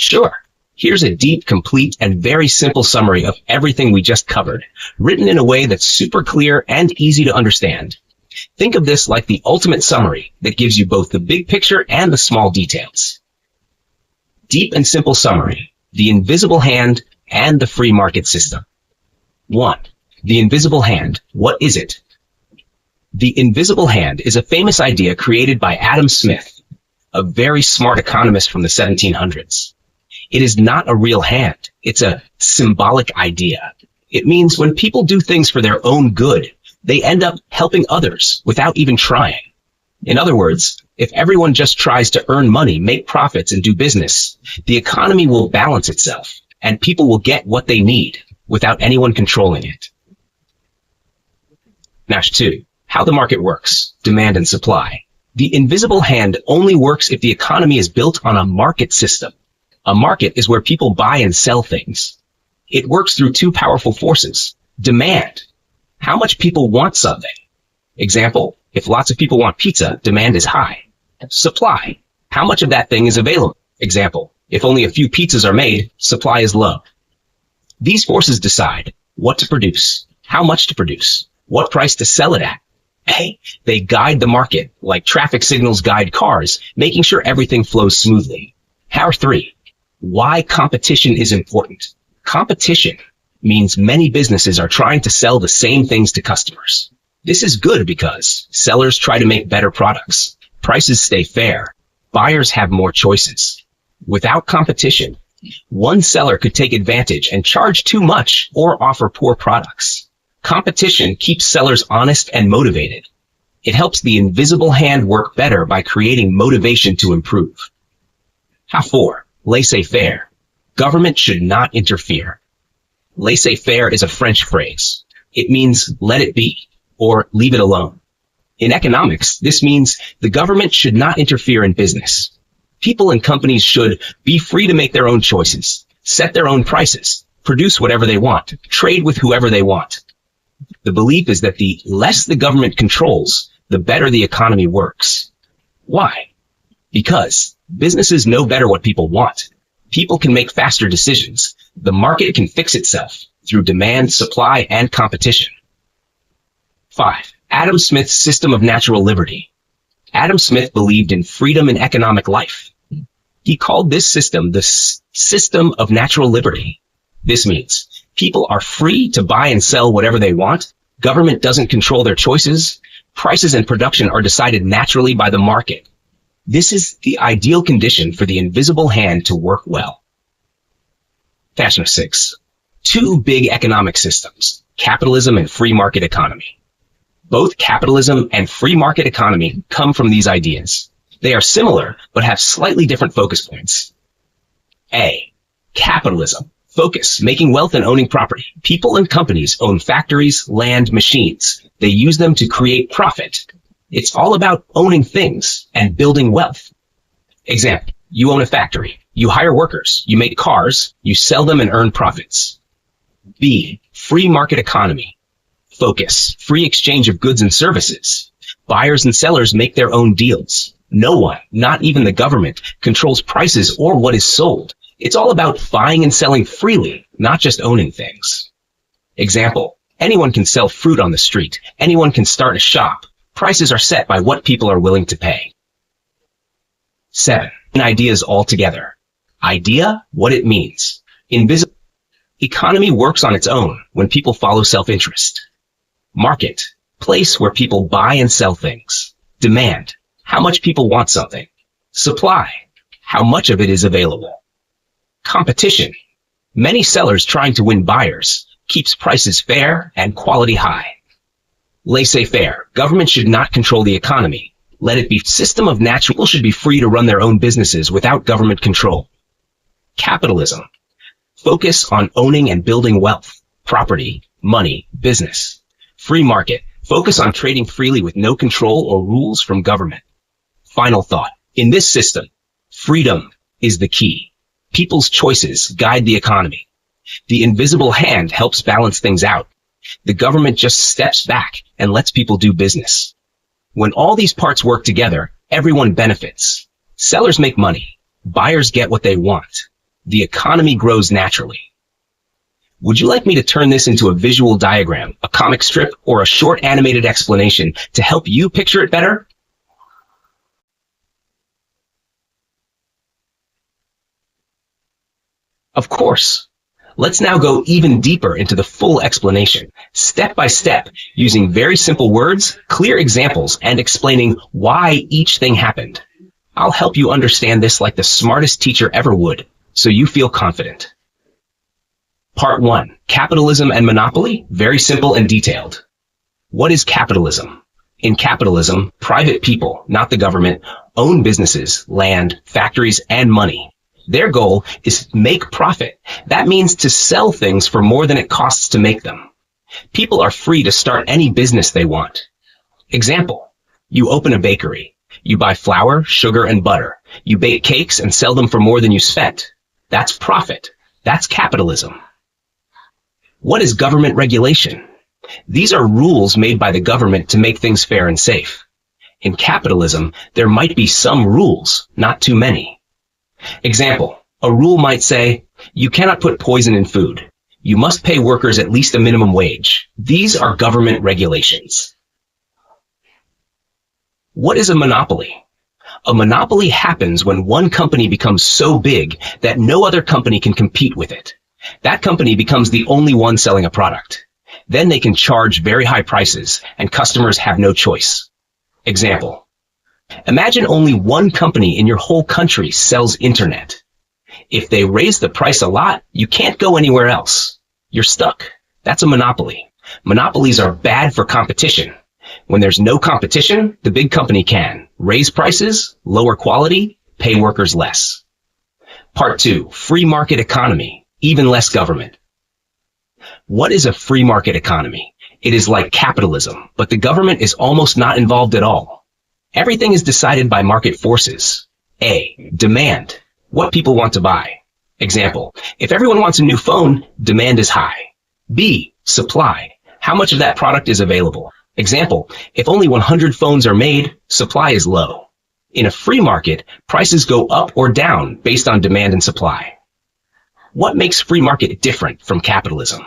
Sure. Here's a deep, complete, and very simple summary of everything we just covered, written in a way that's super clear and easy to understand. Think of this like the ultimate summary that gives you both the big picture and the small details. Deep and simple summary: the invisible hand and the free market system. 1. The invisible hand. What is it? The invisible hand is a famous idea created by Adam Smith, a very smart economist from the 1700s. It is not a real hand. It's a symbolic idea. It means when people do things for their own good, they end up helping others without even trying. In other words, if everyone just tries to earn money, make profits, and do business, the economy will balance itself, and people will get what they need without anyone controlling it. Nash 2. How the market works. Demand and supply. The invisible hand only works if the economy is built on a market system. A market is where people buy and sell things. It works through two powerful forces. Demand. How much people want something. Example, if lots of people want pizza, demand is high. Supply. How much of that thing is available. Example, if only a few pizzas are made, supply is low. These forces decide what to produce, how much to produce, what price to sell it at. They guide the market like traffic signals guide cars, making sure everything flows smoothly. How 3. Why competition is important. Competition means many businesses are trying to sell the same things to customers. This is good because sellers try to make better products. Prices stay fair. Buyers have more choices. Without competition, one seller could take advantage and charge too much or offer poor products. Competition keeps sellers honest and motivated. It helps the invisible hand work better by creating motivation to improve. How 4. Laissez-faire. Government should not interfere. Laissez-faire is a French phrase. It means let it be or leave it alone. In economics, this means the government should not interfere in business. People and companies should be free to make their own choices, set their own prices, produce whatever they want, trade with whoever they want. The belief is that the less the government controls, the better the economy works. Why? Because businesses know better what people want. People can make faster decisions. The market can fix itself through demand, supply, and competition. 5. Adam Smith's system of natural liberty. Adam Smith believed in freedom in economic life. He called this system the system of natural liberty. This means people are free to buy and sell whatever they want. Government doesn't control their choices. Prices and production are decided naturally by the market. This is the ideal condition for the invisible hand to work well. Fashion 6. Two big economic systems, capitalism and free market economy. Both capitalism and free market economy come from these ideas. They are similar, but have slightly different focus points. A. Capitalism. Focus, making wealth and owning property. People and companies own factories, land, machines. They use them to create profit. It's all about owning things and building wealth. Example, you own a factory. You hire workers. You make cars. You sell them and earn profits. B. Free market economy. Focus, free exchange of goods and services. Buyers and sellers make their own deals. No one, not even the government, controls prices or what is sold. It's all about buying and selling freely, not just owning things. Example, anyone can sell fruit on the street. Anyone can start a shop. Prices are set by what people are willing to pay. 7. Ideas altogether. Idea, what it means. Invisible. Economy works on its own when people follow self-interest. Market, place where people buy and sell things. Demand, how much people want something. Supply, how much of it is available. Competition, many sellers trying to win buyers, keeps prices fair and quality high. Laissez-faire, government should not control the economy. Let it be system of natural. People should be free to run their own businesses without government control. Capitalism, focus on owning and building wealth, property, money, business. Free market, focus on trading freely with no control or rules from government. Final thought, in this system, freedom is the key. People's choices guide the economy. The invisible hand helps balance things out. The government just steps back and lets people do business. When all these parts work together, everyone benefits. Sellers make money. Buyers get what they want. The economy grows naturally. Would you like me to turn this into a visual diagram, a comic strip, or a short animated explanation to help you picture it better? Of course. Let's now go even deeper into the full explanation, step by step, using very simple words, clear examples, and explaining why each thing happened. I'll help you understand this like the smartest teacher ever would, so you feel confident. Part 1. Capitalism and monopoly, very simple and detailed. What is capitalism? In capitalism, private people, not the government, own businesses, land, factories, and money. Their goal is to make profit. That means to sell things for more than it costs to make them. People are free to start any business they want. Example, you open a bakery. You buy flour, sugar, and butter. You bake cakes and sell them for more than you spent. That's profit. That's capitalism. What is government regulation? These are rules made by the government to make things fair and safe. In capitalism, there might be some rules, not too many. Example, a rule might say, you cannot put poison in food. You must pay workers at least a minimum wage. These are government regulations. What is a monopoly? A monopoly happens when one company becomes so big that no other company can compete with it. That company becomes the only one selling a product. Then they can charge very high prices, and customers have no choice. Example, imagine only one company in your whole country sells internet. If they raise the price a lot, you can't go anywhere else. You're stuck. That's a monopoly. Monopolies are bad for competition. When there's no competition, the big company can raise prices, lower quality, pay workers less. Part 2. Free market economy, even less government. What is a free market economy? It is like capitalism, but the government is almost not involved at all. Everything is decided by market forces. A. Demand. What people want to buy. Example, if everyone wants a new phone, demand is high. B. Supply. How much of that product is available? Example, if only 100 phones are made, supply is low. In a free market, prices go up or down based on demand and supply. What makes free market different from capitalism?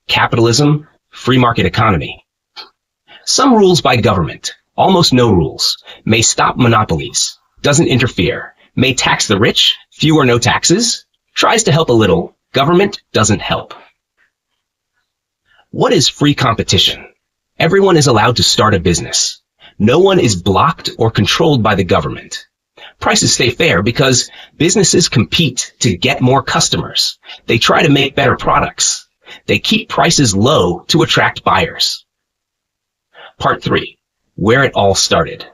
Capitalism, free market economy. Some rules by government, almost no rules, may stop monopolies, doesn't interfere, may tax the rich, few or no taxes, tries to help a little, government doesn't help. What is free competition? Everyone is allowed to start a business. No one is blocked or controlled by the government. Prices stay fair because businesses compete to get more customers. They try to make better products. They keep prices low to attract buyers. Part 3. Where it all started.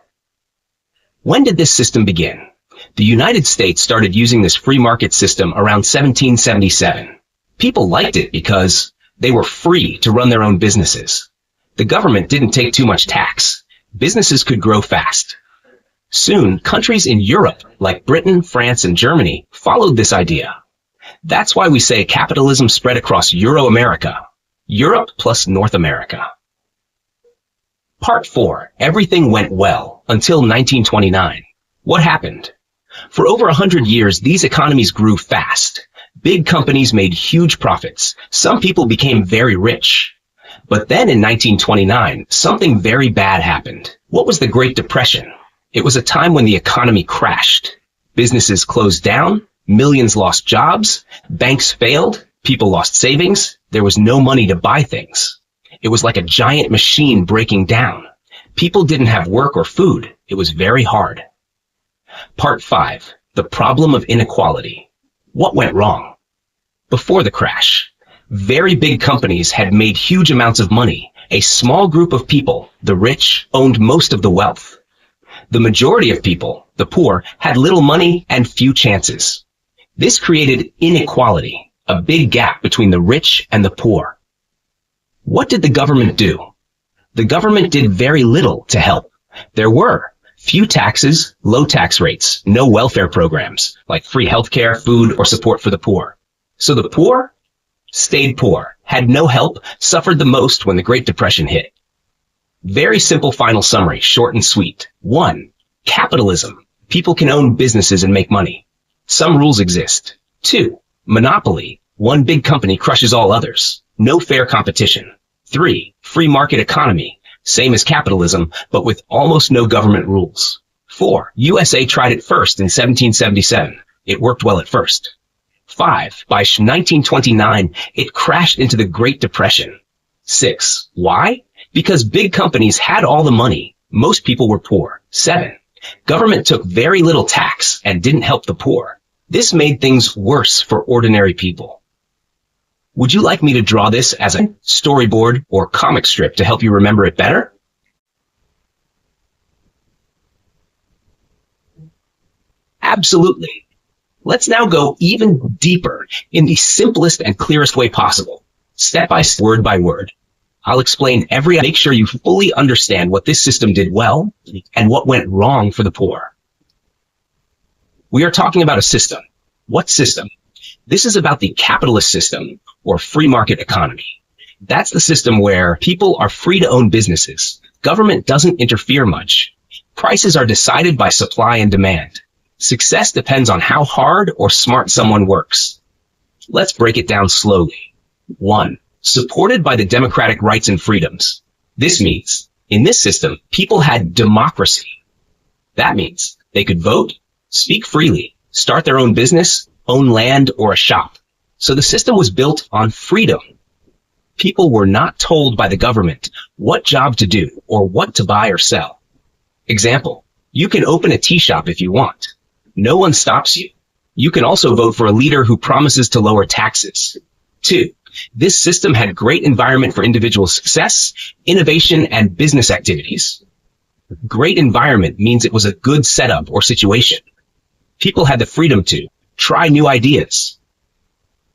When did this system begin? The United States started using this free market system around 1777. People liked it because they were free to run their own businesses. The government didn't take too much tax. Businesses could grow fast. Soon, countries in Europe, like Britain, France, and Germany, followed this idea. That's why we say capitalism spread across Euro-America, Europe plus North America. Part 4. Everything went well until 1929. What happened? For over 100 years, these economies grew fast. Big companies made huge profits. Some people became very rich. But then in 1929, something very bad happened. What was the Great Depression? It was a time when the economy crashed. Businesses closed down, millions lost jobs, banks failed, people lost savings, there was no money to buy things. It was like a giant machine breaking down. People didn't have work or food. It was very hard. Part 5. The problem of inequality. What went wrong? Before the crash, very big companies had made huge amounts of money. A small group of people, the rich, owned most of the wealth. The majority of people, the poor, had little money and few chances. This created inequality, a big gap between the rich and the poor. What did the government do? The government did very little to help. There were few taxes, low tax rates, no welfare programs, like free healthcare, food, or support for the poor. So the poor stayed poor, had no help, suffered the most when the Great Depression hit. Very simple final summary, short and sweet. 1. Capitalism. People can own businesses and make money. Some rules exist. 2. Monopoly. One big company crushes all others. No fair competition. 3. Free market economy. Same as capitalism, but with almost no government rules. 4. USA tried it first in 1777. It worked well at first. 5. By 1929, it crashed into the Great Depression. 6. Why? Because big companies had all the money. Most people were poor. 7. Government took very little tax and didn't help the poor. This made things worse for ordinary people. Would you like me to draw this as a storyboard or comic strip to help you remember it better? Absolutely. Let's now go even deeper in the simplest and clearest way possible, step by step, word by word. I'll explain make sure you fully understand what this system did well and what went wrong for the poor. We are talking about a system. What system? This is about the capitalist system or free market economy. That's the system where people are free to own businesses. Government doesn't interfere much. Prices are decided by supply and demand. Success depends on how hard or smart someone works. Let's break it down slowly. 1. Supported by the democratic rights and freedoms. This means, in this system, people had democracy. That means they could vote, speak freely, start their own business, own land or a shop. So the system was built on freedom. People were not told by the government what job to do or what to buy or sell. Example, you can open a tea shop if you want. No one stops you. You can also vote for a leader who promises to lower taxes. 2. This system had great environment for individual success, innovation, and business activities. Great environment means it was a good setup or situation. People had the freedom to try new ideas,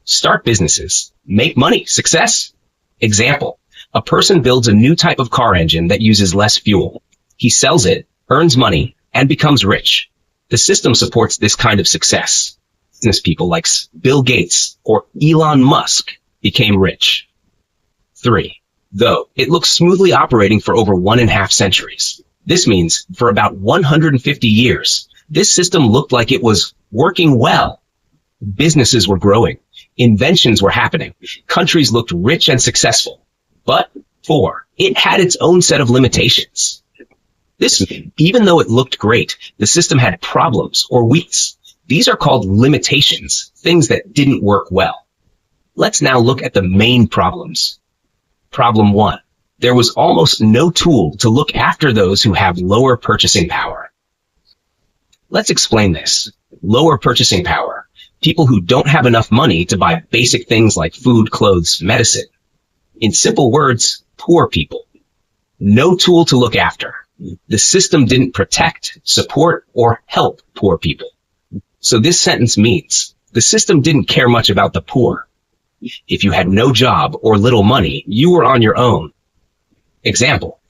start businesses, make money, success. Example, a person builds a new type of car engine that uses less fuel. He sells it, earns money, and becomes rich. The system supports this kind of success. Business people like Bill Gates or Elon Musk became rich. 3. Though it looks smoothly operating for over 1.5 centuries. This means for about 150 years, this system looked like it was working well. Businesses were growing. Inventions were happening. Countries looked rich and successful. But 4. It had its own set of limitations. Even though it looked great, the system had problems or weaks. These are called limitations, things that didn't work well. Let's now look at the main problems. Problem 1. There was almost no tool to look after those who have lower purchasing power. Let's explain this. Lower purchasing power. People who don't have enough money to buy basic things like food, clothes, medicine. In simple words, poor people. No tool to look after. The system didn't protect, support, or help poor people. So this sentence means the system didn't care much about the poor. If you had no job or little money, you were on your own. Example,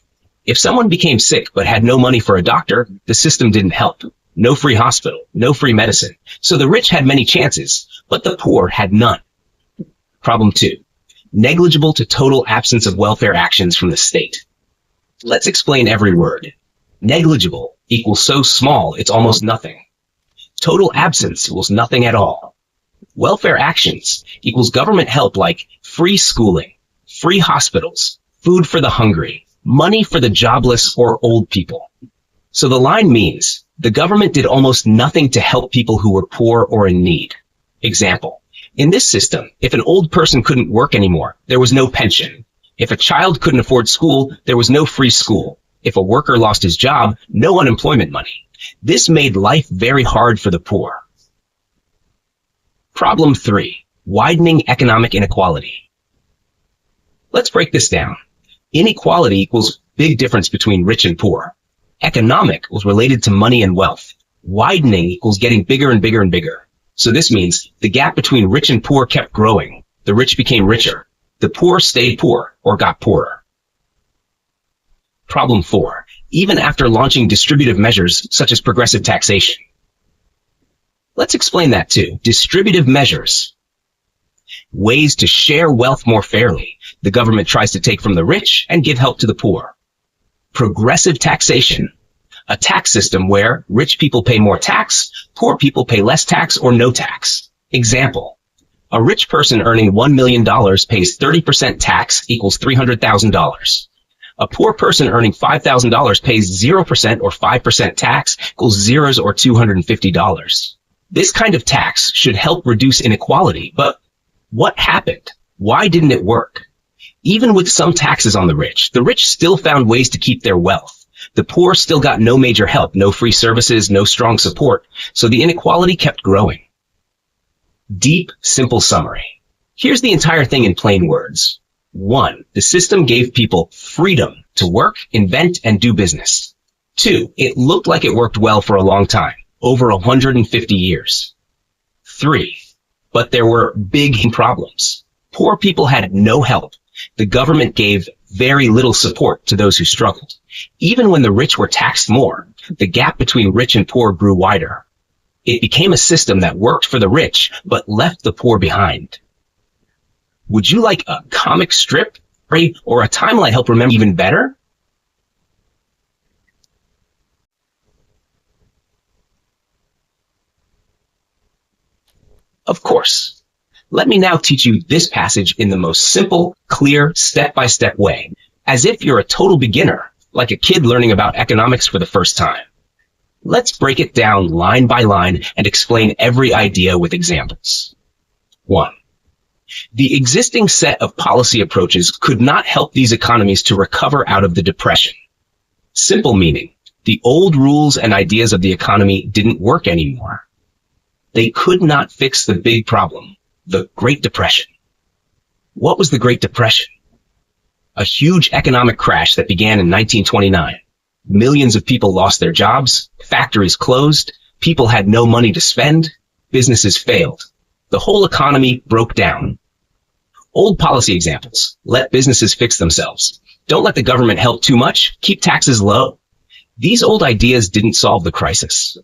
if someone became sick but had no money for a doctor, the system didn't help. No free hospital, no free medicine. So the rich had many chances, but the poor had none. Problem 2. Negligible to total absence of welfare actions from the state. Let's explain every word. Negligible equals so small it's almost nothing. Total absence equals nothing at all. Welfare actions equals government help like free schooling, free hospitals, food for the hungry, money for the jobless or old people. So the line means the government did almost nothing to help people who were poor or in need. Example, in this system, if an old person couldn't work anymore, there was no pension. If a child couldn't afford school, there was no free school. If a worker lost his job, no unemployment money. This made life very hard for the poor. Problem 3. Widening economic inequality. Let's break this down. Inequality equals big difference between rich and poor. Economic was related to money and wealth. Widening equals getting bigger and bigger and bigger. So this means the gap between rich and poor kept growing. The rich became richer. The poor stayed poor or got poorer. Problem 4. Even after launching distributive measures such as progressive taxation. Let's explain that too. Distributive measures. Ways to share wealth more fairly. The government tries to take from the rich and give help to the poor. Progressive taxation. A tax system where rich people pay more tax, Poor people pay less tax or no tax. Example. A rich person earning $1 million pays 30% tax equals $300,000. A poor person earning $5,000 pays 0% or 5% tax equals zeros or $250. This kind of tax should help reduce inequality, but what happened? Why didn't it work? Even with some taxes on the rich still found ways to keep their wealth. The poor still got no major help, no free services, no strong support, so the inequality kept growing. Deep, simple summary. Here's the entire thing in plain words. 1. The system gave people freedom to work, invent, and do business. 2. It looked like it worked well for a long time, over 150 years. 3. But there were big problems. Poor people had no help. The government gave very little support to those who struggled. Even when the rich were taxed more, the gap between rich and poor grew wider. It became a system that worked for the rich, but left the poor behind. Would you like a comic strip or a timeline to help remember even better? Of course. Let me now teach you this passage in the most simple, clear, step-by-step way, as if you're a total beginner, like a kid learning about economics for the first time. Let's break it down line by line and explain every idea with examples. 1. The existing set of policy approaches could not help these economies to recover out of the depression. Simple meaning, the old rules and ideas of the economy didn't work anymore. They could not fix the big problem, the Great Depression. What was the Great Depression? A huge economic crash that began in 1929. Millions of people lost their jobs, factories closed, people had no money to spend, businesses failed. The whole economy broke down. Old policy examples. Let businesses fix themselves. Don't let the government help too much. Keep taxes low. These old ideas didn't solve the crisis.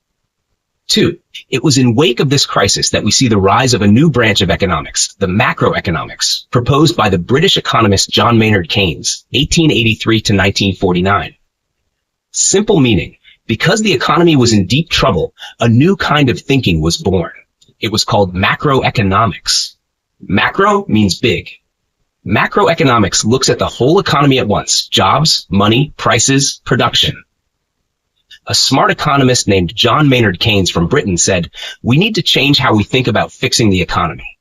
2. It was in wake of this crisis that we see the rise of a new branch of economics, the macroeconomics, proposed by the British economist John Maynard Keynes, 1883 to 1949. Simple meaning, because the economy was in deep trouble, a new kind of thinking was born. It was called macroeconomics. Macro means big. Macroeconomics looks at the whole economy at once: jobs, money, prices, production. A smart economist named John Maynard Keynes from Britain said, "We need to change how we think about fixing the economy."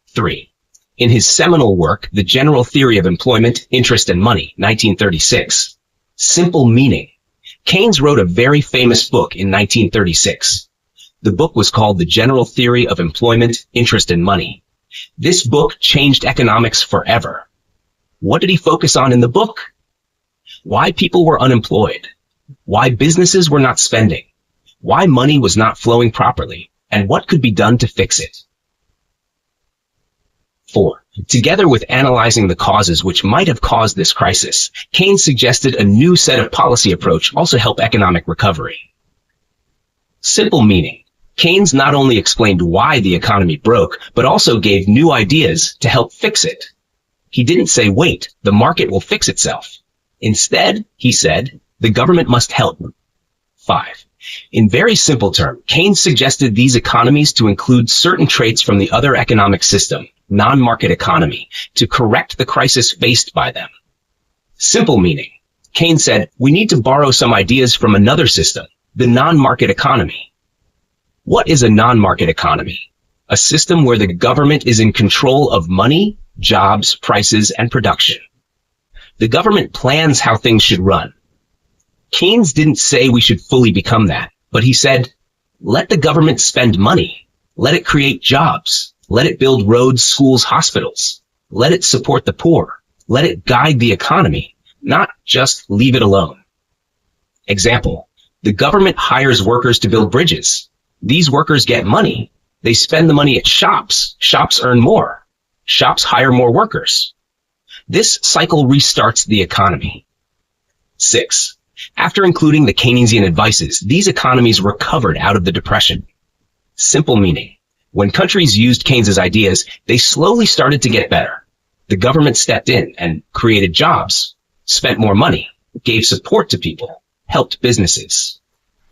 3. In his seminal work, The General Theory of Employment, Interest and Money, 1936, simple meaning, Keynes wrote a very famous book in 1936. The book was called The General Theory of Employment, Interest and Money. This book changed economics forever. What did he focus on in the book? Why people were unemployed, why businesses were not spending, why money was not flowing properly, and what could be done to fix it. 4. Together with analyzing the causes which might have caused this crisis, Keynes suggested a new set of policy approach also help economic recovery. Simple meaning, Keynes not only explained why the economy broke, but also gave new ideas to help fix it. He didn't say, wait, the market will fix itself. Instead, he said, the government must help. 5. In very simple terms, Keynes suggested these economies to include certain traits from the other economic system, non-market economy, to correct the crisis faced by them. Simple meaning, Keynes said, we need to borrow some ideas from another system, the non-market economy. What is a non-market economy? A system where the government is in control of money, jobs, prices, and production. The government plans how things should run. Keynes didn't say we should fully become that, but he said, let the government spend money. Let it create jobs. Let it build roads, schools, hospitals. Let it support the poor. Let it guide the economy, not just leave it alone. Example, the government hires workers to build bridges. These workers get money. They spend the money at shops. Shops earn more. Shops hire more workers. This cycle restarts the economy. 6. After including the Keynesian advices, these economies recovered out of the depression. Simple meaning, when countries used Keynes's ideas, they slowly started to get better. The government stepped in and created jobs, spent more money, gave support to people, helped businesses.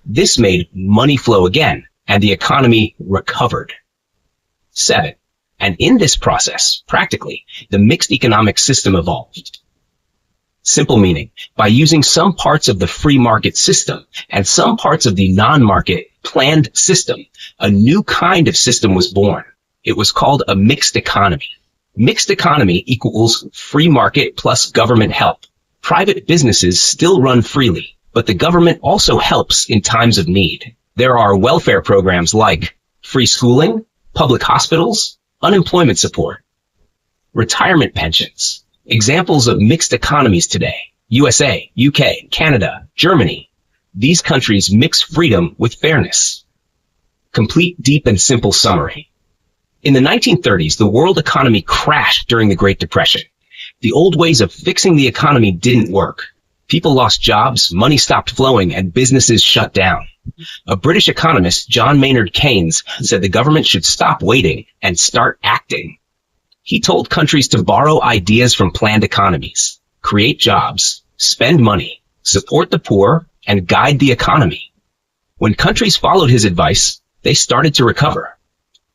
This made money flow again, and the economy recovered. 7. And in this process, practically, the mixed economic system evolved. Simple meaning, by using some parts of the free market system and some parts of the non-market planned system, a new kind of system was born. It was called a mixed economy. Mixed economy equals free market plus government help. Private businesses still run freely, but the government also helps in times of need. There are welfare programs like free schooling, public hospitals, unemployment support, retirement pensions. Examples of mixed economies today: USA, UK, Canada, Germany. These countries mix freedom with fairness. Complete, deep, and simple summary. In the 1930s, the world economy crashed during the Great Depression. The old ways of fixing the economy didn't work. People lost jobs, money stopped flowing, and businesses shut down. A British economist, John Maynard Keynes, said the government should stop waiting and start acting. He told countries to borrow ideas from planned economies, create jobs, spend money, support the poor, and guide the economy. When countries followed his advice, they started to recover.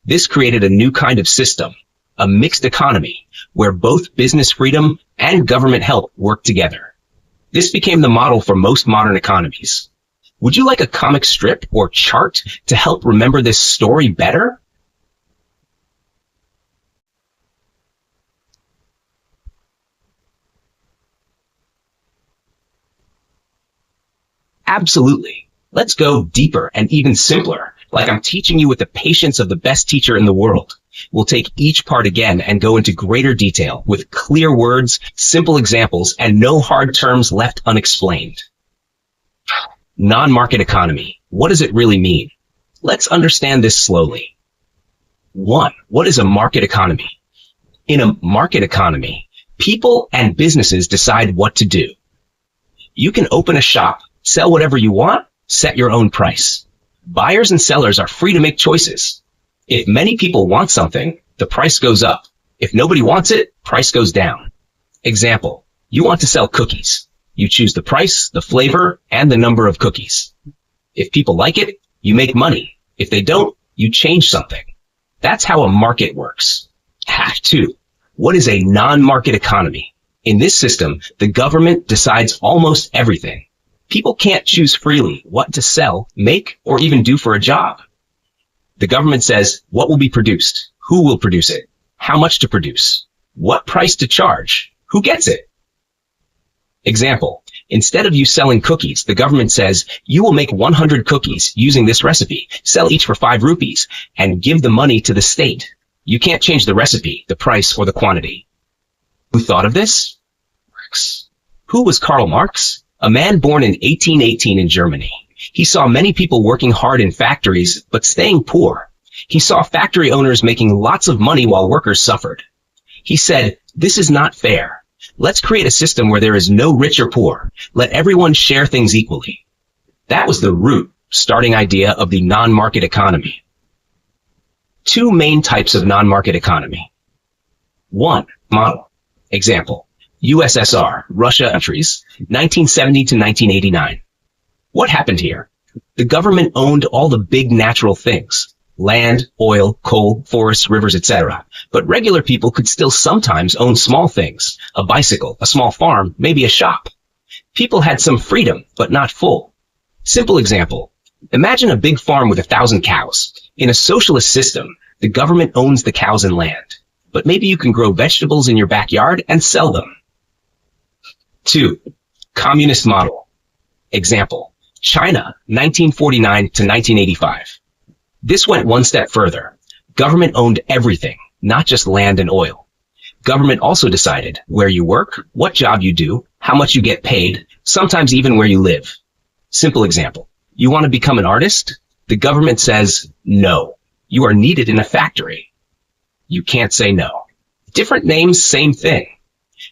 This created a new kind of system, a mixed economy, where both business freedom and government help work together. This became the model for most modern economies. Would you like a comic strip or chart to help remember this story better? Absolutely. Let's go deeper and even simpler, like I'm teaching you with the patience of the best teacher in the world. We'll take each part again and go into greater detail with clear words, simple examples, and no hard terms left unexplained. Non-market economy. What does it really mean? Let's understand this slowly. 1. What is a market economy? In a market economy, people and businesses decide what to do. You can open a shop, sell whatever you want, set your own price. Buyers and sellers are free to make choices. If many people want something, the price goes up. If nobody wants it, price goes down. Example, you want to sell cookies. You choose the price, the flavor, and the number of cookies. If people like it, you make money. If they don't, you change something. That's how a market works. 2. What is a non-market economy? In this system, the government decides almost everything. People can't choose freely what to sell, make, or even do for a job. The government says what will be produced, who will produce it, how much to produce, what price to charge, who gets it. Example, instead of you selling cookies, the government says you will make 100 cookies using this recipe, sell each for 5 rupees, and give the money to the state. You can't change the recipe, the price, or the quantity. Who thought of this? Marx. Who was Karl Marx? A man born in 1818 in Germany. He saw many people working hard in factories, but staying poor. He saw factory owners making lots of money while workers suffered. He said, "This is not fair. Let's create a system where there is no rich or poor. Let everyone share things equally." That was the root, starting idea of the non-market economy. 2 main types of non-market economy. 1. Model. Example, USSR, Russia countries, 1970 to 1989. What happened here? The government owned all the big natural things, land, oil, coal, forests, rivers, etc. But regular people could still sometimes own small things, a bicycle, a small farm, maybe a shop. People had some freedom, but not full. Simple example. Imagine a big farm with 1,000 cows. In a socialist system, the government owns the cows and land. But maybe you can grow vegetables in your backyard and sell them. 2. Communist model. Example, China, 1949 to 1985. This went one step further. Government owned everything, not just land and oil. Government also decided where you work, what job you do, how much you get paid, sometimes even where you live. Simple example. You want to become an artist? The government says, no. You are needed in a factory. You can't say no. Different names, same thing.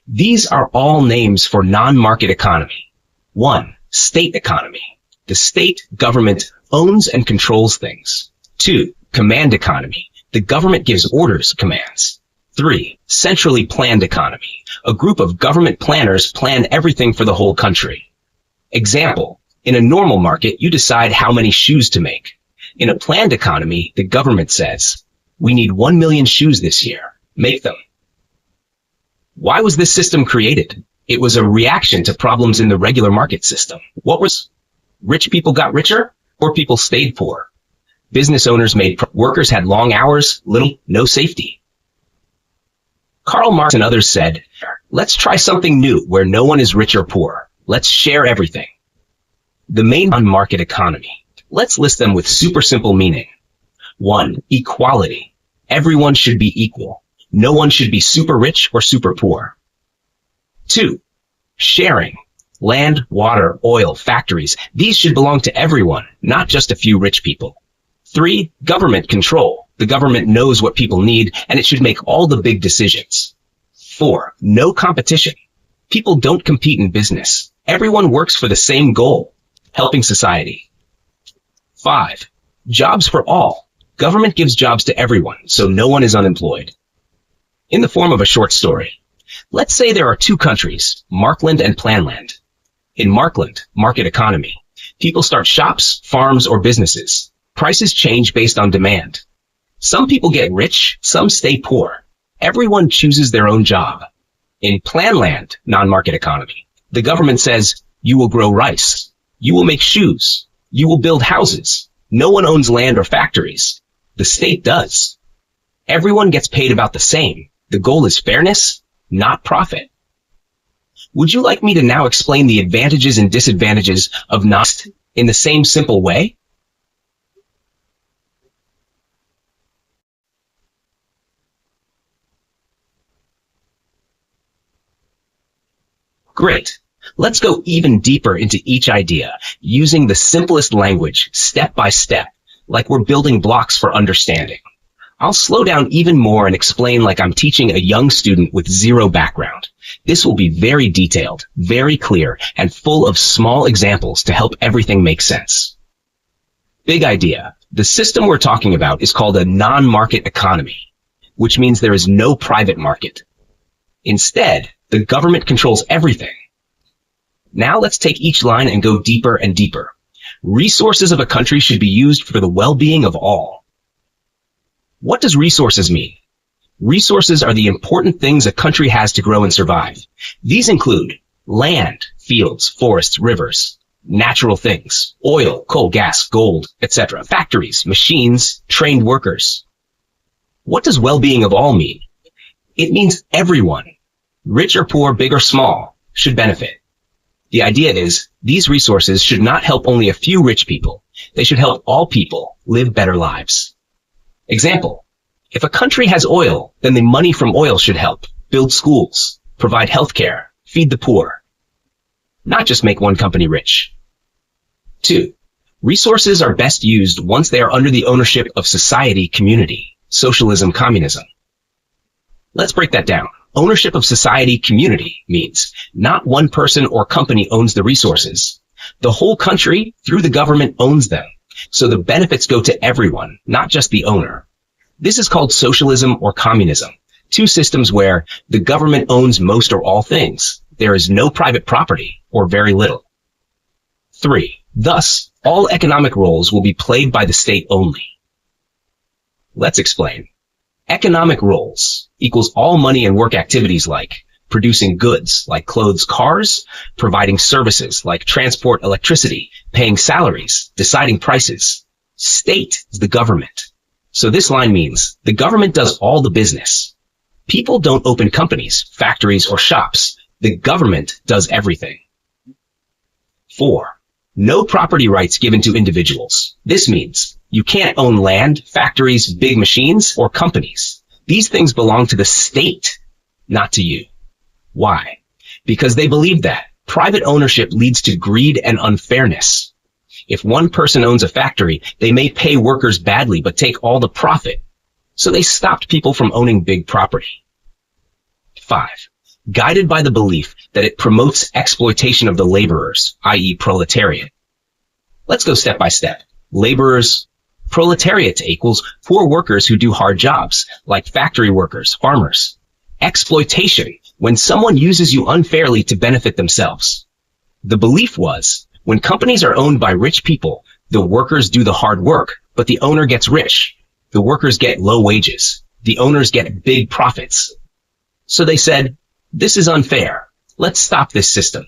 These are all names for non-market economy. 1. State economy. The state government owns and controls things. 2. Command economy. The government gives orders, commands. 3. Centrally planned economy. A group of government planners plan everything for the whole country. Example, In a normal market, you decide how many shoes to make. In a planned economy, the government says, we need 1 million shoes this year. Make them. Why was this system created? It was a reaction to problems in the regular market system. What was? Rich people got richer, poor people stayed poor. Business owners workers had long hours, no safety. Karl Marx and others said, let's try something new where no one is rich or poor. Let's share everything. The main market economy. Let's list them with super simple meaning. 1. Equality. Everyone should be equal. No one should be super rich or super poor. 2. Sharing. Land, water, oil, factories. These should belong to everyone, not just a few rich people. 3. Government control. The government knows what people need, and it should make all the big decisions. 4. No competition. People don't compete in business. Everyone works for the same goal, helping society. 5. Jobs for all. Government gives jobs to everyone, so no one is unemployed. In the form of a short story, let's say there are two countries, Markland and Planland. In Markland, market economy, people start shops, farms, or businesses. Prices change based on demand. Some people get rich, some stay poor. Everyone chooses their own job. In Planland, non-market economy, the government says, you will grow rice. You will make shoes. You will build houses. No one owns land or factories. The state does. Everyone gets paid about the same. The goal is fairness, not profit. Would you like me to now explain the advantages and disadvantages of non-market in the same simple way? Great. Let's go even deeper into each idea, using the simplest language, step by step, like we're building blocks for understanding. I'll slow down even more and explain like I'm teaching a young student with zero background. This will be very detailed, very clear, and full of small examples to help everything make sense. Big idea. The system we're talking about is called a non-market economy, which means there is no private market. Instead, the government controls everything. Now let's take each line and go deeper and deeper. Resources of a country should be used for the well-being of all. What does resources mean? Resources are the important things a country has to grow and survive. These include land, fields, forests, rivers, natural things, oil, coal, gas, gold, etc., factories, machines, trained workers. What does well-being of all mean? It means everyone, rich or poor, big or small, should benefit. The idea is these resources should not help only a few rich people. They should help all people live better lives. Example, if a country has oil, then the money from oil should help build schools, provide healthcare, feed the poor, not just make one company rich. 2. Resources are best used once they are under the ownership of society, community, socialism, communism. Let's break that down. Ownership of society, community means not one person or company owns the resources. The whole country, through the government, owns them. So the benefits go to everyone, not just the owner. This is called socialism or communism, two systems where the government owns most or all things. There is no private property, or very little. 3. Thus, all economic roles will be played by the state only. Let's explain. Economic roles equals all money and work activities like producing goods like clothes, cars, providing services like transport, electricity, paying salaries, deciding prices. State is the government. So this line means the government does all the business. People don't open companies, factories, or shops. The government does everything. 4. No property rights given to individuals. This means you can't own land, factories, big machines, or companies. These things belong to the state, not to you. Why? Because they believe that private ownership leads to greed and unfairness. If one person owns a factory, they may pay workers badly but take all the profit. So they stopped people from owning big property. 5. Guided by the belief that it promotes exploitation of the laborers, i.e. proletariat. Let's go step by step. Laborers, proletariat equals poor workers who do hard jobs, like factory workers, farmers. Exploitation, when someone uses you unfairly to benefit themselves. The belief was, When companies are owned by rich people, the workers do the hard work, but the owner gets rich. The workers get low wages. The owners get big profits. So they said, this is unfair. Let's stop this system.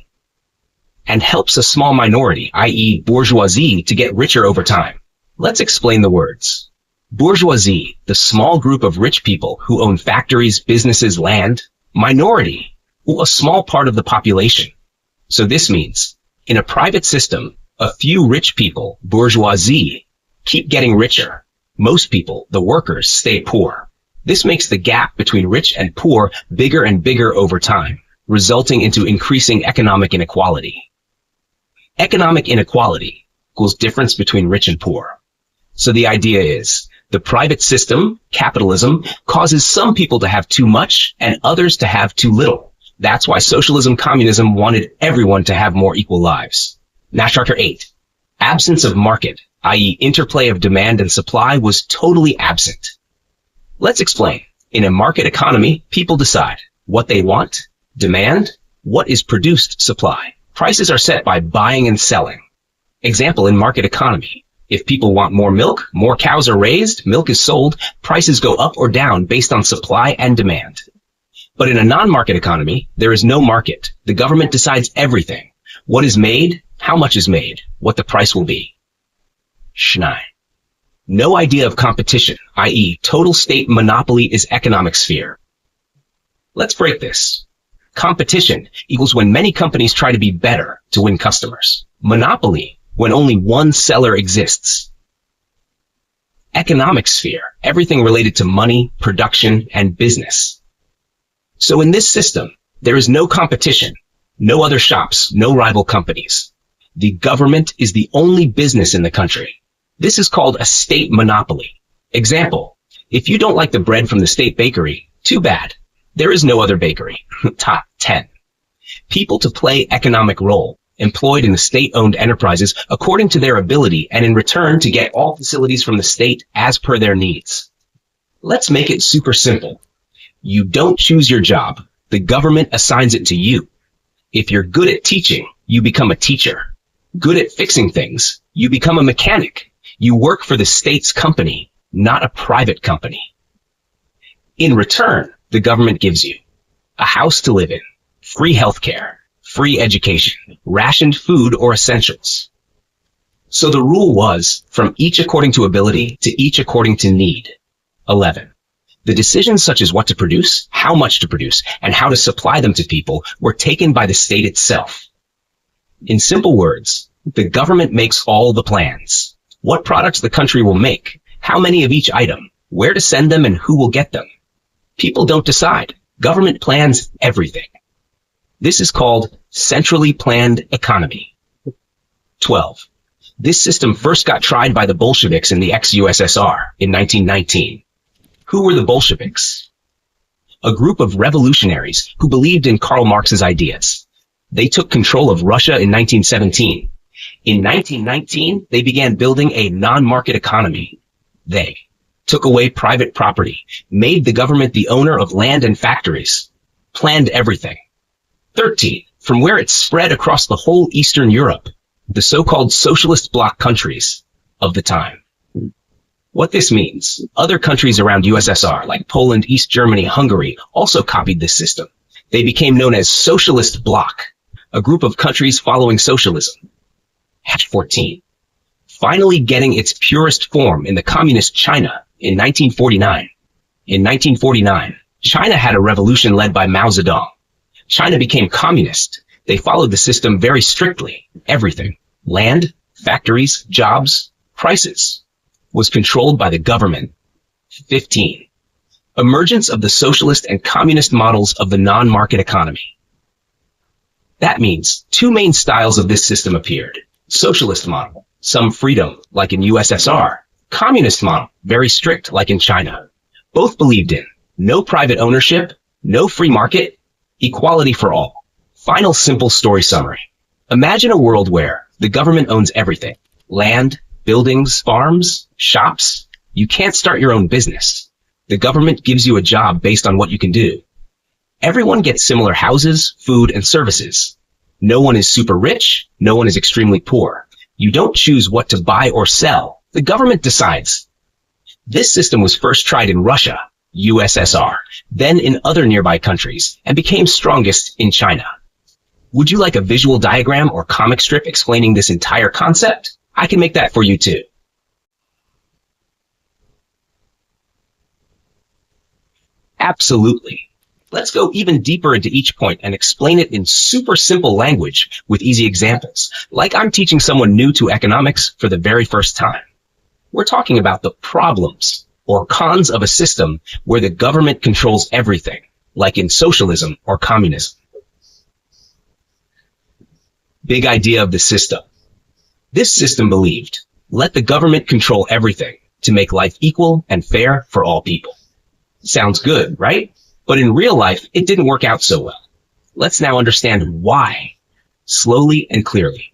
And helps a small minority, i.e. bourgeoisie, to get richer over time. Let's explain the words. Bourgeoisie, the small group of rich people who own factories, businesses, land. Minority, a small part of the population. So this means, in a private system, a few rich people, bourgeoisie, keep getting richer. Most people, the workers, stay poor. This makes the gap between rich and poor bigger and bigger over time, resulting into increasing economic inequality. Economic inequality equals difference between rich and poor. So the idea is, the private system, capitalism, causes some people to have too much and others to have too little. That's why socialism, communism wanted everyone to have more equal lives. Now, Chapter 8. Absence of market, i.e. interplay of demand and supply, was totally absent. Let's explain. In a market economy, people decide what they want, demand, what is produced, supply. Prices are set by buying and selling. Example, in market economy. If people want more milk, more cows are raised, milk is sold, prices go up or down based on supply and demand. But in a non-market economy, there is no market. The government decides everything. What is made, how much is made, what the price will be. Schnei. No idea of competition, i.e. total state monopoly is economic sphere. Let's break this. Competition equals when many companies try to be better to win customers. Monopoly, when only one seller exists. Economic sphere, everything related to money, production, and business. So in this system, there is no competition, no other shops, no rival companies. The government is the only business in the country. This is called a state monopoly. Example, if you don't like the bread from the state bakery, too bad. There is no other bakery. Top 10. People to play economic role, employed in the state-owned enterprises according to their ability and in return to get all facilities from the state as per their needs. Let's make it super simple. You don't choose your job. The government assigns it to you. If you're good at teaching, you become a teacher. Good at fixing things, you become a mechanic. You work for the state's company, not a private company. In return, the government gives you a house to live in, free healthcare, free education, rationed food or essentials. So the rule was, from each according to ability to each according to need. 11. The decisions such as what to produce, how much to produce, and how to supply them to people were taken by the state itself. In simple words, the government makes all the plans. What products the country will make, how many of each item, where to send them, and who will get them. People don't decide. Government plans everything. This is called centrally planned economy. 12. This system first got tried by the Bolsheviks in the ex-USSR in 1919. Who were the Bolsheviks? A group of revolutionaries who believed in Karl Marx's ideas. They took control of Russia in 1917. In 1919, they began building a non-market economy. They took away private property, made the government the owner of land and factories, planned everything. 13. From where it spread across the whole Eastern Europe, the so-called socialist bloc countries of the time. What this means, other countries around USSR like Poland, East Germany, Hungary also copied this system. They became known as socialist bloc, a group of countries following socialism. 14. Finally getting its purest form in the communist China in 1949. In 1949, China had a revolution led by Mao Zedong. China became communist. They followed the system very strictly. Everything, land, factories, jobs, prices, was controlled by the government. 15. Emergence of the socialist and communist models of the non-market economy. That means two main styles of this system appeared. Socialist model, some freedom, like in USSR. Communist model, very strict, like in China. Both believed in no private ownership, no free market, equality for all. Final simple story summary. Imagine a world where the government owns everything. Land, buildings, farms, shops. You can't start your own business. The government gives you a job based on what you can do. Everyone gets similar houses, food, and services. No one is super rich. No one is extremely poor. You don't choose what to buy or sell. The government decides. This system was first tried in Russia, USSR, then in other nearby countries, and became strongest in China. Would you like a visual diagram or comic strip explaining this entire concept? I can make that for you too. Absolutely. Let's go even deeper into each point and explain it in super simple language with easy examples, like I'm teaching someone new to economics for the very first time. We're talking about the problems or cons of a system where the government controls everything, like in socialism or communism. Big idea of the system. This system believed, let the government control everything to make life equal and fair for all people. Sounds good, right? But in real life, it didn't work out so well. Let's now understand why, slowly and clearly.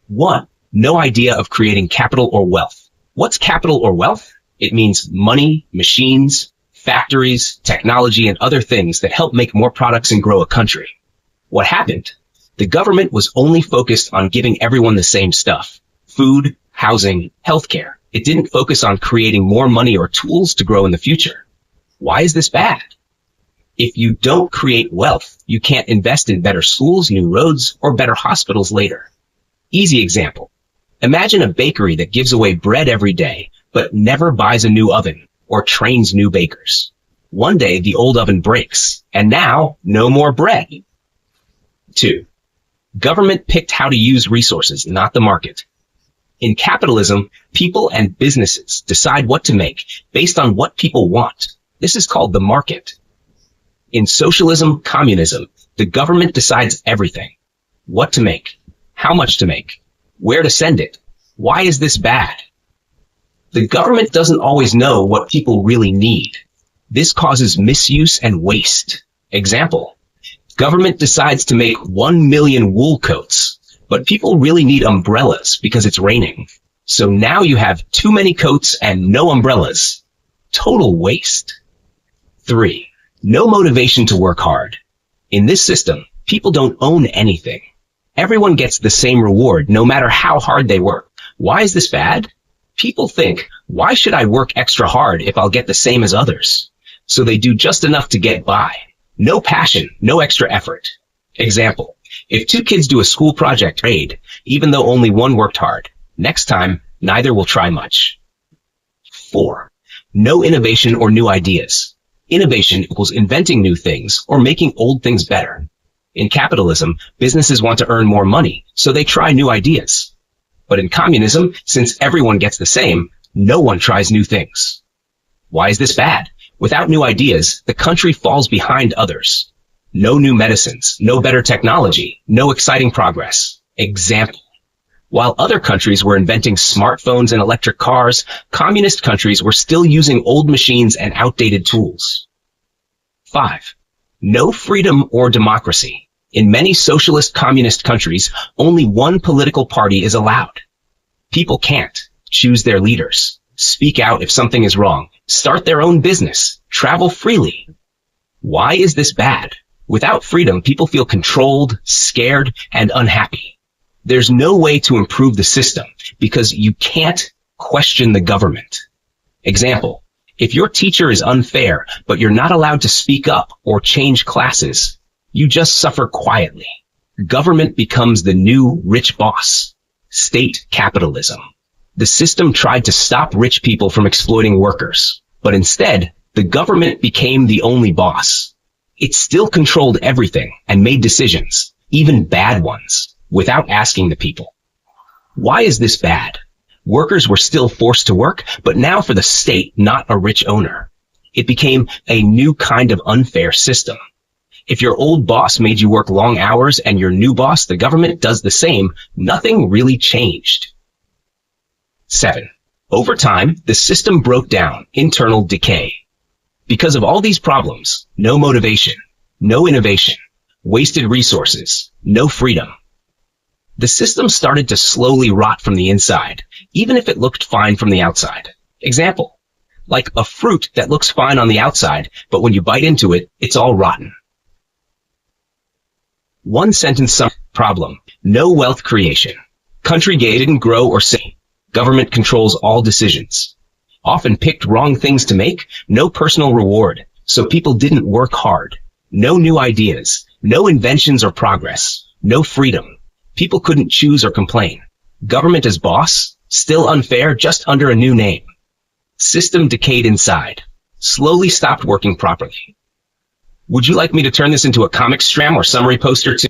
1. No idea of creating capital or wealth. What's capital or wealth? It means money, machines, factories, technology, and other things that help make more products and grow a country. What happened? The government was only focused on giving everyone the same stuff: food, housing, healthcare. It didn't focus on creating more money or tools to grow in the future. Why is this bad? If you don't create wealth, you can't invest in better schools, new roads, or better hospitals later. Easy example. Imagine a bakery that gives away bread every day, but never buys a new oven or trains new bakers. One day, the old oven breaks, and now, no more bread. 2. Government picked how to use resources, not the market. In capitalism, people and businesses decide what to make based on what people want. This is called the market. In socialism, communism, the government decides everything. What to make, how much to make, where to send it. Why is this bad? The government doesn't always know what people really need. This causes misuse and waste. Example, government decides to make 1 million wool coats, but people really need umbrellas because it's raining. So now you have too many coats and no umbrellas. Total waste. 3. No motivation to work hard. In this system, people don't own anything. Everyone gets the same reward no matter how hard they work. Why is this bad? People think, why should I work extra hard if I'll get the same as others? So they do just enough to get by. No passion, no extra effort. Example, if 2 kids do a school project grade, even though only one worked hard, next time, neither will try much. 4. No innovation or new ideas. Innovation equals inventing new things or making old things better. In capitalism, businesses want to earn more money, so they try new ideas. But in communism, since everyone gets the same, no one tries new things. Why is this bad? Without new ideas, the country falls behind others. No new medicines, no better technology, no exciting progress. Example. While other countries were inventing smartphones and electric cars, communist countries were still using old machines and outdated tools. 5. No freedom or democracy. In many socialist communist countries, only one political party is allowed. People can't choose their leaders, speak out if something is wrong, start their own business, travel freely. Why is this bad? Without freedom, people feel controlled, scared, and unhappy. There's no way to improve the system because you can't question the government. Example, if your teacher is unfair, but you're not allowed to speak up or change classes, you just suffer quietly. Government becomes the new rich boss. State capitalism. The system tried to stop rich people from exploiting workers, but instead, the government became the only boss. It still controlled everything and made decisions, even bad ones, without asking the people. Why is this bad? Workers were still forced to work, but now for the state, not a rich owner. It became a new kind of unfair system. If your old boss made you work long hours and your new boss, the government, does the same, nothing really changed. 7. Over time, the system broke down, internal decay. Because of all these problems, no motivation, no innovation, wasted resources, no freedom. The system started to slowly rot from the inside, even if it looked fine from the outside. Example, like a fruit that looks fine on the outside, but when you bite into it, it's all rotten. One sentence summary. Problem. No wealth creation. Country didn't grow or save. Government controls all decisions. Often picked wrong things to make. No personal reward. So people didn't work hard. No new ideas. No inventions or progress. No freedom. People couldn't choose or complain. Government as boss. Still unfair, just under a new name. System decayed inside. Slowly stopped working properly. Would you like me to turn this into a comic strip or summary poster too?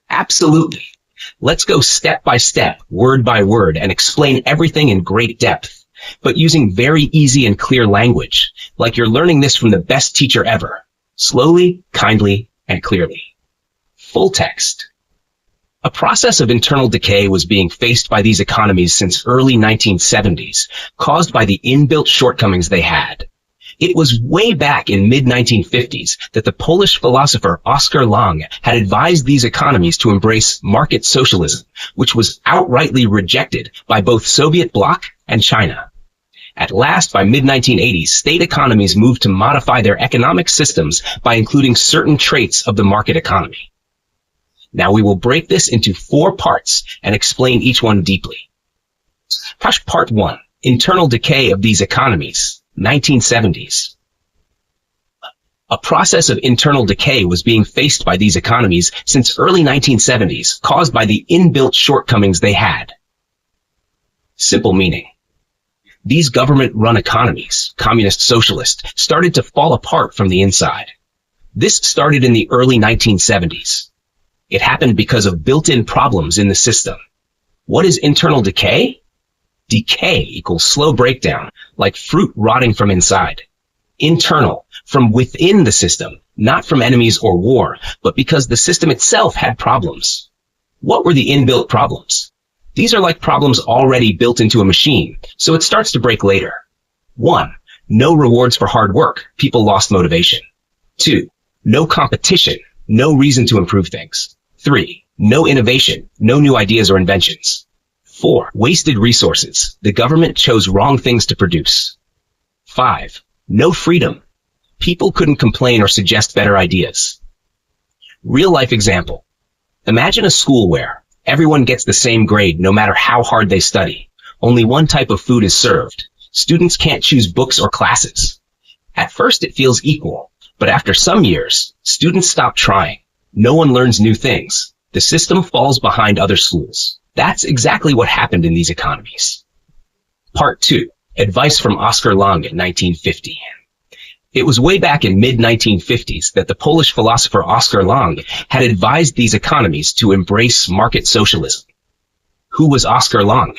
Absolutely. Let's go step by step, word by word, and explain everything in great depth, but using very easy and clear language, like you're learning this from the best teacher ever. Slowly, kindly, and clearly. Full text. A process of internal decay was being faced by these economies since early 1970s, caused by the inbuilt shortcomings they had. It was way back in mid-1950s that the Polish philosopher Oskar Lange had advised these economies to embrace market socialism, which was outrightly rejected by both Soviet bloc and China. At last, by mid-1980s, state economies moved to modify their economic systems by including certain traits of the market economy. Now we will break this into 4 parts and explain each one deeply. Part 1. Internal decay of these economies. 1970s. A process of internal decay was being faced by these economies since early 1970s, caused by the inbuilt shortcomings they had. Simple meaning. These government-run economies, communist socialist, started to fall apart from the inside. This started in the early 1970s. It happened because of built-in problems in the system. What is internal decay? Decay equals slow breakdown, like fruit rotting from inside. Internal, from within the system, not from enemies or war, but because the system itself had problems. What were the inbuilt problems? These are like problems already built into a machine, so it starts to break later. 1. No rewards for hard work. People lost motivation. 2. No competition. No reason to improve things. 3. No innovation. No new ideas or inventions. 4. Wasted resources. The government chose wrong things to produce. 5. No freedom. People couldn't complain or suggest better ideas. Real-life example. Imagine a school where everyone gets the same grade no matter how hard they study. Only one type of food is served. Students can't choose books or classes. At first it feels equal, but after some years, students stop trying. No one learns new things. The system falls behind other schools. That's exactly what happened in these economies. Part 2. Advice from Oskar Lange in 1950. It was way back in mid-1950s that the Polish philosopher Oskar Lange had advised these economies to embrace market socialism. Who was Oskar Lange?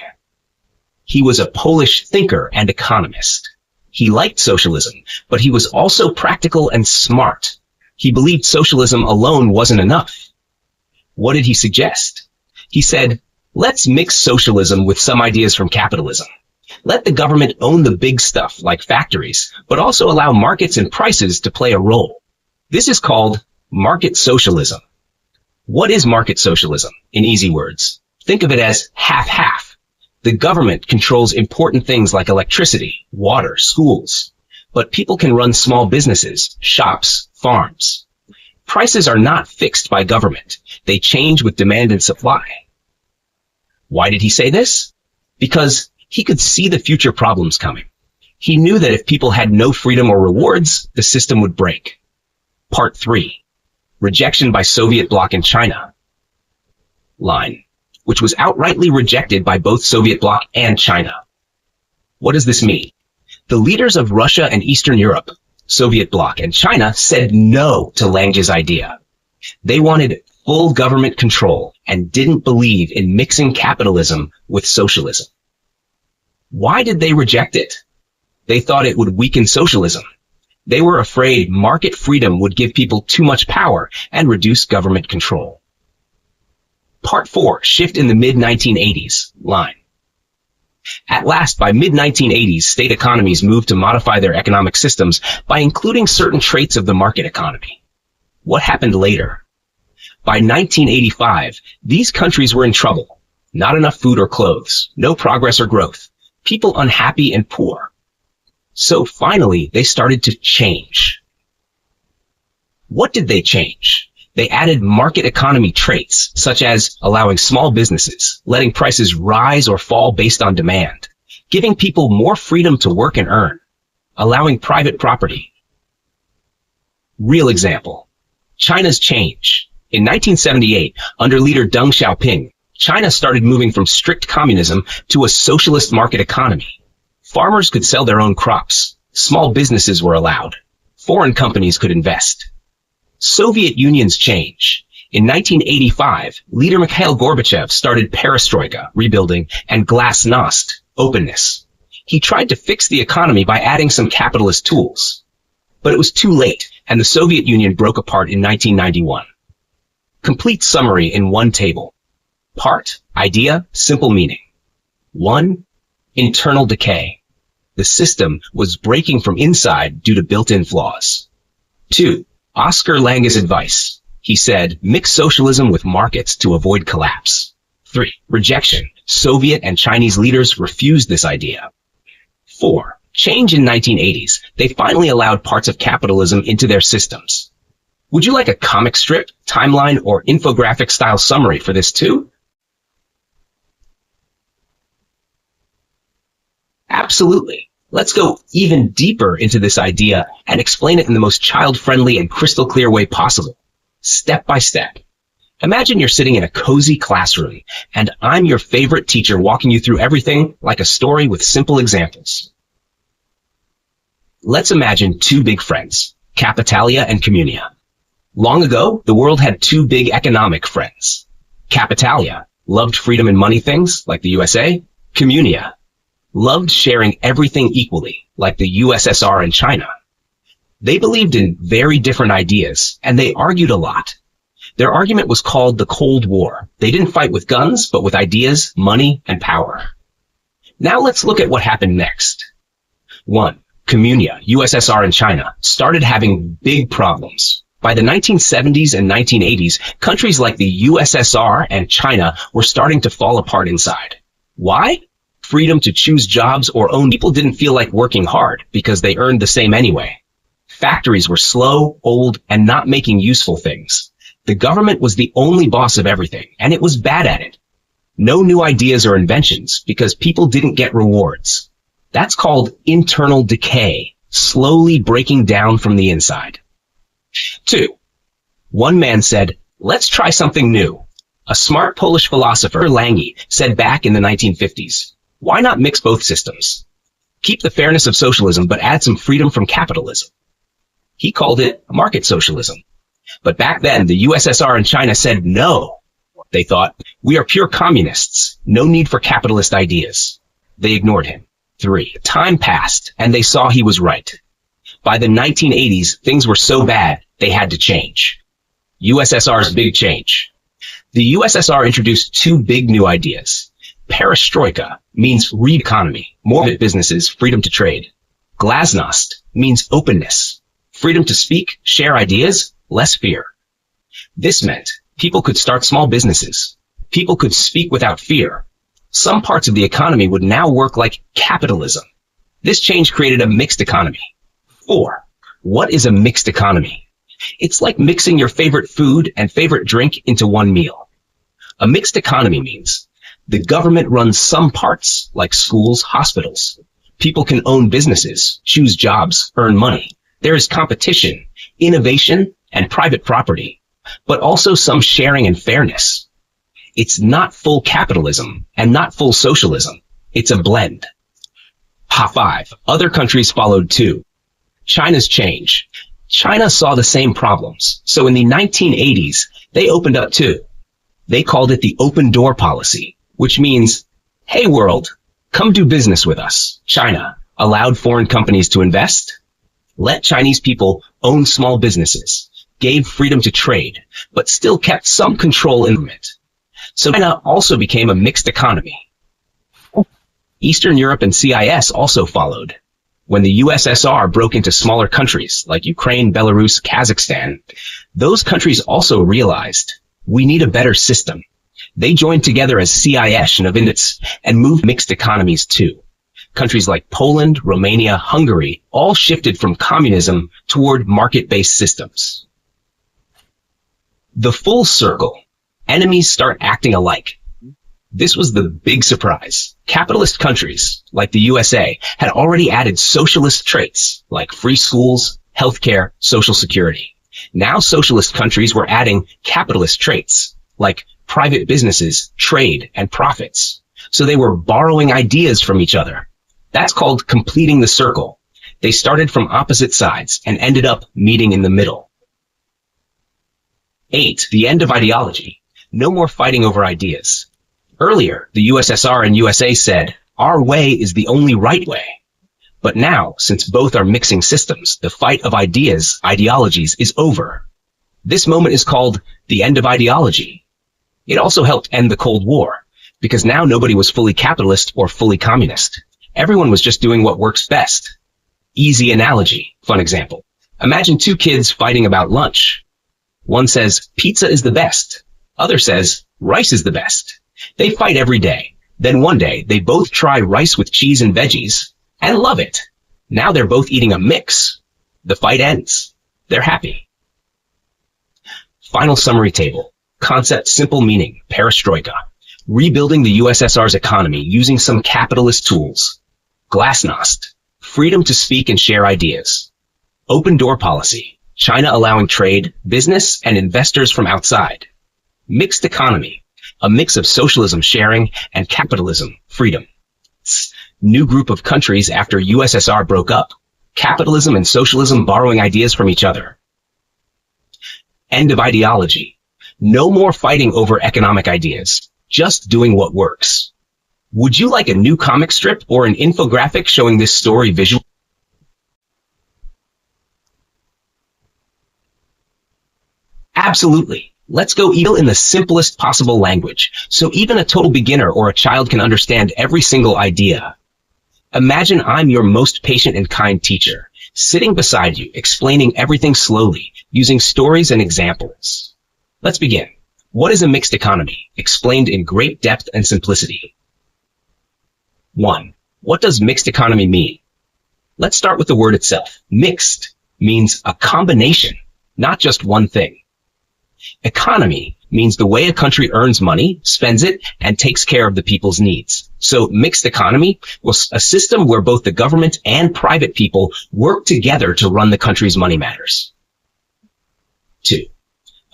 He was a Polish thinker and economist. He liked socialism, but he was also practical and smart. He believed socialism alone wasn't enough. What did he suggest? He said, let's mix socialism with some ideas from capitalism. Let the government own the big stuff like factories, but also allow markets and prices to play a role. This is called market socialism. What is market socialism? In easy words, think of it as half-half. The government controls important things like electricity, water, schools, but people can run small businesses, shops, farms. Prices are not fixed by government. They change with demand and supply. Why did he say this? Because he could see the future problems coming. He knew that if people had no freedom or rewards, the system would break. Part 3. Rejection by Soviet bloc and China. Line, which was outrightly rejected by both Soviet bloc and China. What does this mean? The leaders of Russia and Eastern Europe, Soviet bloc and China, said no to Lange's idea. They wanted full government control and didn't believe in mixing capitalism with socialism. Why did they reject it? They thought it would weaken socialism. They were afraid market freedom would give people too much power and reduce government control. Part 4. Shift in the mid-1980s. Line. At last, by mid-1980s, state economies moved to modify their economic systems by including certain traits of the market economy. What happened later? By 1985, these countries were in trouble. Not enough food or clothes, no progress or growth, people unhappy and poor. So finally, they started to change. What did they change? They added market economy traits, such as allowing small businesses, letting prices rise or fall based on demand, giving people more freedom to work and earn, allowing private property. Real example. China's change. In 1978, under leader Deng Xiaoping, China started moving from strict communism to a socialist market economy. Farmers could sell their own crops. Small businesses were allowed. Foreign companies could invest. Soviet Union's change. In 1985, leader Mikhail Gorbachev started perestroika, rebuilding, and glasnost, openness. He tried to fix the economy by adding some capitalist tools. But it was too late, and the Soviet Union broke apart in 1991. Complete summary in one table. Part, idea, simple meaning. 1. Internal decay. The system was breaking from inside due to built-in flaws. 2. Oscar Lange's advice. He said, mix socialism with markets to avoid collapse. 3. Rejection. Soviet and Chinese leaders refused this idea. 4. Change in 1980s. They finally allowed parts of capitalism into their systems. Would you like a comic strip, timeline, or infographic style summary for this too? Absolutely. Let's go even deeper into this idea and explain it in the most child-friendly and crystal clear way possible, step by step. Imagine you're sitting in a cozy classroom, and I'm your favorite teacher walking you through everything like a story with simple examples. Let's imagine two big friends, Capitalia and Communia. Long ago, the world had two big economic friends. Capitalia loved freedom and money things, like the USA. Communia loved sharing everything equally, like the USSR and China. They believed in very different ideas, and they argued a lot. Their argument was called the Cold War. They didn't fight with guns, but with ideas, money, and power. Now let's look at what happened next. 1. Communia, USSR and China, started having big problems. By the 1970s and 1980s, countries like the USSR and China were starting to fall apart inside. Why? Freedom to choose jobs or own people didn't feel like working hard because they earned the same anyway. Factories were slow, old, and not making useful things. The government was the only boss of everything, and it was bad at it. No new ideas or inventions because people didn't get rewards. That's called internal decay, slowly breaking down from the inside. 2. One man said, let's try something new. A smart Polish philosopher, Lange, said back in the 1950s, why not mix both systems? Keep the fairness of socialism, but add some freedom from capitalism. He called it market socialism. But back then, the USSR and China said no. They thought, we are pure communists, no need for capitalist ideas. They ignored him. 3. Time passed, and they saw he was right. By the 1980s, things were so bad, they had to change. USSR's big change. The USSR introduced two big new ideas. Perestroika means re-economy, more businesses, freedom to trade. Glasnost means openness, freedom to speak, share ideas, less fear. This meant people could start small businesses. People could speak without fear. Some parts of the economy would now work like capitalism. This change created a mixed economy. 4. What is a mixed economy? It's like mixing your favorite food and favorite drink into one meal. A mixed economy means the government runs some parts, like schools, hospitals. People can own businesses, choose jobs, earn money. There is competition, innovation, and private property, but also some sharing and fairness. It's not full capitalism and not full socialism. It's a blend. 5. Other countries followed too. China's change. China saw the same problems, so in the 1980s, they opened up too. They called it the open door policy, which means, hey world, come do business with us. China allowed foreign companies to invest, let Chinese people own small businesses, gave freedom to trade, but still kept some control in it. So China also became a mixed economy. Eastern Europe and CIS also followed. When the USSR broke into smaller countries like Ukraine, Belarus, Kazakhstan, those countries also realized we need a better system. They joined together as CIS and moved mixed economies too. Countries like Poland, Romania, Hungary all shifted from communism toward market-based systems. The full circle. Enemies start acting alike. This was the big surprise. Capitalist countries, like the USA, had already added socialist traits, like free schools, healthcare, social security. Now socialist countries were adding capitalist traits, like private businesses, trade, and profits. So they were borrowing ideas from each other. That's called completing the circle. They started from opposite sides and ended up meeting in the middle. 8. The end of ideology. No more fighting over ideas. Earlier, the USSR and USA said, our way is the only right way. But now, since both are mixing systems, the fight of ideologies is over. This moment is called the end of ideology. It also helped end the Cold War, because now nobody was fully capitalist or fully communist. Everyone was just doing what works best. Easy analogy, fun example. Imagine two kids fighting about lunch. One says, pizza is the best. Other says, rice is the best. They fight every day. Then one day, they both try rice with cheese and veggies and love it. Now they're both eating a mix. The fight ends. They're happy. Final summary table. Concept, simple meaning, perestroika. Rebuilding the USSR's economy using some capitalist tools. Glasnost. Freedom to speak and share ideas. Open door policy. China allowing trade, business, and investors from outside. Mixed economy. A mix of socialism sharing and capitalism freedom. New group of countries after USSR broke up. Capitalism and socialism borrowing ideas from each other. End of ideology. No more fighting over economic ideas. Just doing what works. Would you like a new comic strip or an infographic showing this story visually? Absolutely. Let's go in the simplest possible language, so even a total beginner or a child can understand every single idea. Imagine I'm your most patient and kind teacher, sitting beside you, explaining everything slowly, using stories and examples. Let's begin. What is a mixed economy? Explained in great depth and simplicity. 1. What does mixed economy mean? Let's start with the word itself. Mixed means a combination, not just one thing. Economy means the way a country earns money, spends it, and takes care of the people's needs. So mixed economy was a system where both the government and private people work together to run the country's money matters. 2.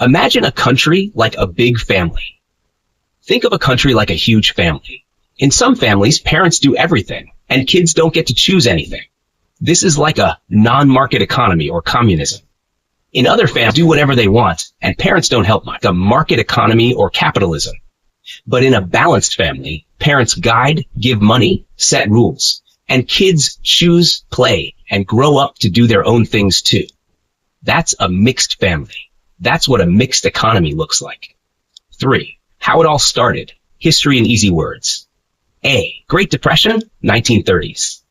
Imagine a country like a big family. Think of a country like a huge family. In some families, parents do everything, and kids don't get to choose anything. This is like a non-market economy or communism. In other families, do whatever they want, and parents don't help much. A market economy or capitalism. But in a balanced family, parents guide, give money, set rules, and kids choose, play, and grow up to do their own things too. That's a mixed family. That's what a mixed economy looks like. 3. How it all started. History in easy words. A. Great Depression, 1930s.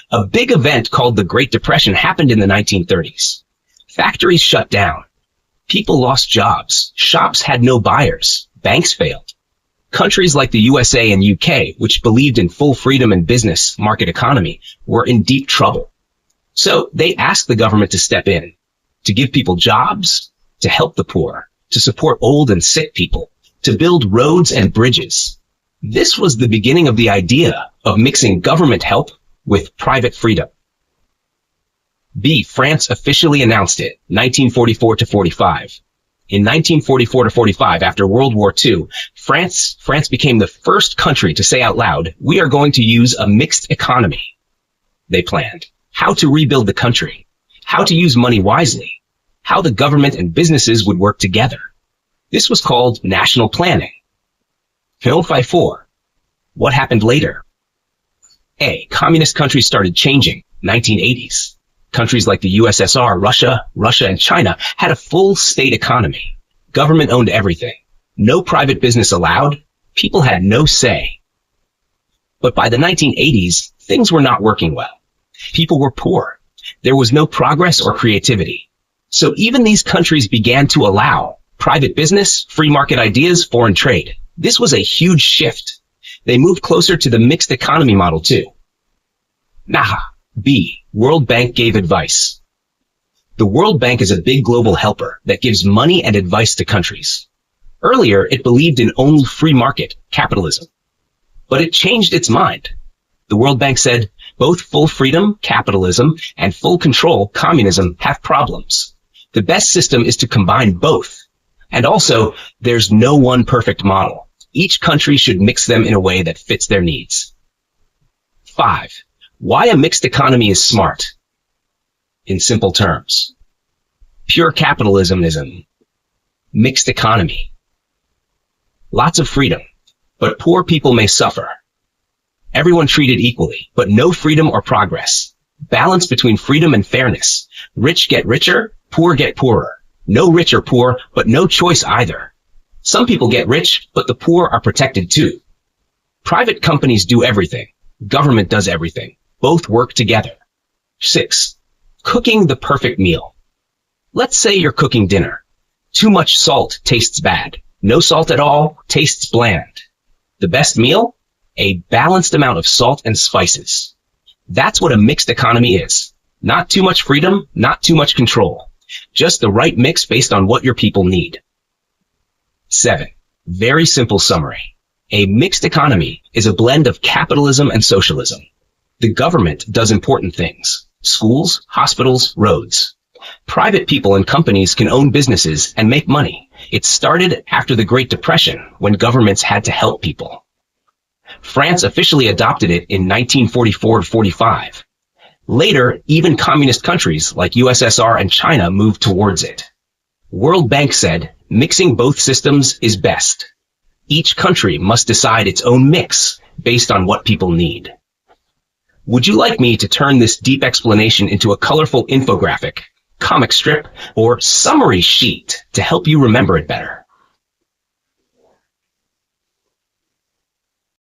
A big event called the Great Depression happened in the 1930s. Factories shut down. People lost jobs. Shops had no buyers. Banks failed. Countries like the USA and UK, which believed in full freedom and business market economy, were in deep trouble. So they asked the government to step in, to give people jobs, to help the poor, to support old and sick people, to build roads and bridges. This was the beginning of the idea of mixing government help with private freedom. B. France officially announced it, 1944 to 45. In 1944 to 45, after World War II, France became the first country to say out loud, we are going to use a mixed economy. They planned how to rebuild the country, how to use money wisely, how the government and businesses would work together. This was called national planning. 4. What happened later? A. Communist countries started changing, 1980s. Countries like the USSR, Russia, and China had a full state economy. Government owned everything. No private business allowed. People had no say. But by the 1980s, things were not working well. People were poor. There was no progress or creativity. So even these countries began to allow private business, free market ideas, foreign trade. This was a huge shift. They moved closer to the mixed economy model too. Nah. B. World Bank gave advice. The World Bank is a big global helper that gives money and advice to countries. Earlier, it believed in only free market, capitalism. But it changed its mind. The World Bank said, both full freedom, capitalism, and full control, communism, have problems. The best system is to combine both. And also, there's no one perfect model. Each country should mix them in a way that fits their needs. 5. Why a mixed economy is smart. In simple terms, pure capitalism is a mixed economy. Lots of freedom, but poor people may suffer. Everyone treated equally, but no freedom or progress. Balance between freedom and fairness. Rich get richer, poor get poorer. No rich or poor, but no choice either. Some people get rich, but the poor are protected too. Private companies do everything. Government does everything. Both work together. 6. Cooking the perfect meal. Let's say you're cooking dinner. Too much salt tastes bad. No salt at all tastes bland. The best meal? A balanced amount of salt and spices. That's what a mixed economy is. Not too much freedom, not too much control. Just the right mix based on what your people need. 7. Very simple summary. A mixed economy is a blend of capitalism and socialism. The government does important things. Schools, hospitals, roads. Private people and companies can own businesses and make money. It started after the Great Depression, when governments had to help people. France officially adopted it in 1944-45. Later, even communist countries like USSR and China moved towards it. World Bank said, mixing both systems is best. Each country must decide its own mix based on what people need. Would you like me to turn this deep explanation into a colorful infographic, comic strip, or summary sheet to help you remember it better?